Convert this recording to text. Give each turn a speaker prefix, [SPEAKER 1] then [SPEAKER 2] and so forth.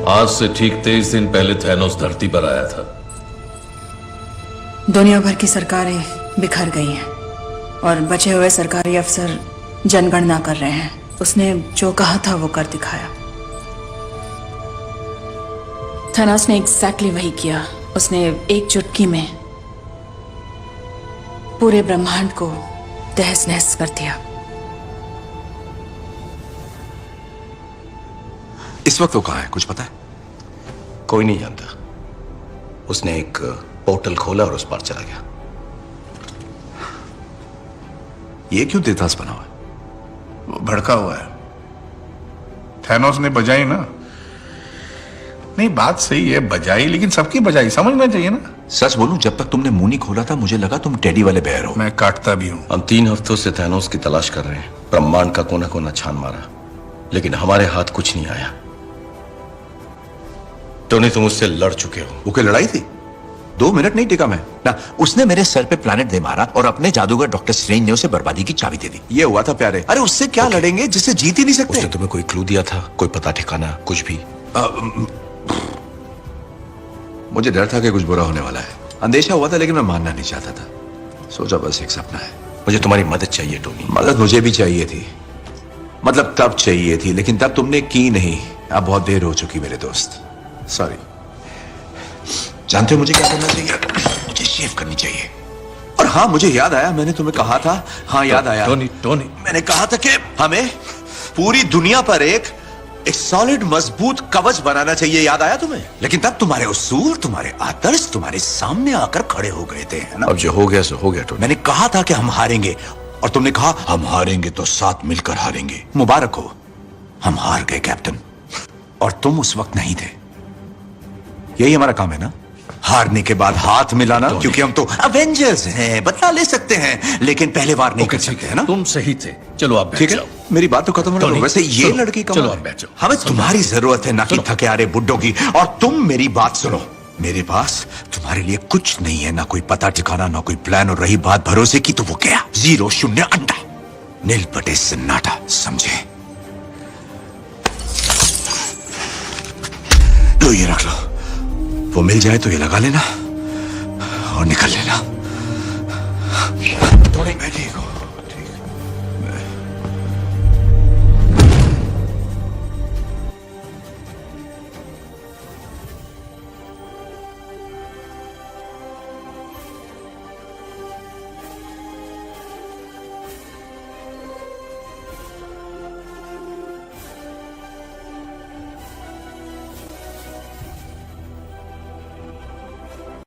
[SPEAKER 1] आज से ठीक 23 दिन पहले थैनोस धरती पर आया था।
[SPEAKER 2] दुनिया भर की सरकारें बिखर गई हैं और बचे हुए सरकारी अफसर जनगणना कर रहे हैं। उसने जो कहा था वो कर दिखाया। थैनोस ने एग्जैक्टली वही किया। उसने एक चुटकी में पूरे ब्रह्मांड को तहस नहस कर दिया।
[SPEAKER 3] इस वक्त वो कहां है, कुछ पता है?
[SPEAKER 4] कोई नहीं जानता। उसने एक पोर्टल खोला और उस पार चला गया।
[SPEAKER 3] ये क्यों देतास बना हुआ है?
[SPEAKER 5] वो भड़का हुआ है। थैनोस ने बजाई ना। नहीं, बात सही है, बजाई, लेकिन सबकी बजाई समझना चाहिए ना।
[SPEAKER 3] सच बोलूं, जब तक तुमने मुंह नहीं खोला था मुझे लगा तुम टेडी वाले बेर हो।
[SPEAKER 5] मैं काटता भी हूं।
[SPEAKER 4] हम 3 हफ्तों से थैनोस की तलाश कर रहे हैं। ब्रह्मांड का कोना कोना छान मारा, लेकिन हमारे हाथ कुछ नहीं आया। टोनी, तुम उससे लड़ चुके हो।
[SPEAKER 3] वो क्या लड़ाई थी? 2 मिनट नहीं टिका मैं ना। उसने मेरे सर पे प्लैनेट दे मारा और अपने जादूगर डॉक्टर स्ट्रेंज ने उसे बर्बादी की चाबी दे दी। ये हुआ था प्यारे। अरे उससे क्या लड़ेंगे जिससे जीत ही नहीं सकते?
[SPEAKER 4] उसने तुम्हें कोई क्लू दिया था? कोई पता ठिकाना कुछ भी?
[SPEAKER 3] मुझे डर था कि कुछ बुरा होने वाला है। अंदेशा हुआ था, लेकिन मैं मानना नहीं चाहता था। सोचा बस एक सपना है।
[SPEAKER 4] मुझे तुम्हारी मदद चाहिए टोनी।
[SPEAKER 3] मदद मुझे भी चाहिए थी, मतलब तब चाहिए थी, लेकिन तब तुमने की नहीं। अब बहुत देर हो चुकी मेरे दोस्त। सॉरी। जानते हो मुझे क्या करना चाहिए? मुझे शेव करनी चाहिए। और हाँ, मुझे याद आया, मैंने तुम्हें कहा था। हाँ, याद आया।
[SPEAKER 4] टोनी,
[SPEAKER 3] मैंने कहा था कि हमें पूरी दुनिया पर एक सॉलिड मजबूत कवच बनाना चाहिए। याद आया तुम्हें? लेकिन तब तुम्हारे उसूल, तुम्हारे आदर्श तुम्हारे सामने आकर खड़े हो गए थे, है ना?
[SPEAKER 4] अब जो हो गया सो हो गया टोनी।
[SPEAKER 3] मैंने कहा था कि हम हारेंगे, और तुमने कहा हम हारेंगे तो साथ मिलकर हारेंगे। मुबारक हो, हम हार गए कैप्टन, और तुम उस वक्त नहीं थे। यही हमारा काम है ना, हारने के बाद हाथ मिलाना, क्योंकि हम तो अवेंजर्स हैं। बदला ले सकते हैं, लेकिन पहले वार नहीं कर सकते, है ना?
[SPEAKER 1] तुम सही थे। चलो आप
[SPEAKER 3] ठीक
[SPEAKER 1] बैठ
[SPEAKER 3] है,
[SPEAKER 1] जाओ।
[SPEAKER 3] मेरी बात तो खत्म होने दो। वैसे ये
[SPEAKER 1] सुनो,
[SPEAKER 3] लड़की का
[SPEAKER 1] चलो आप बैठ जाओ।
[SPEAKER 3] हमें तुम्हारी जरूरत है, ना कि थके हारे बुड्ढों की। और तुम मेरी बात सुनो, मेरे पास तुम्हारे लिए कुछ नहीं है, ना कोई पता ठिकाना, ना कोई प्लान। और रही बात भरोसे की, तो वो क्या? 0 0 अंडा, नील बटे सन्नाटा, समझे? तो ये रख लो, वो मिल जाए तो ये लगा लेना और निकल लेना। थोड़ी बैठी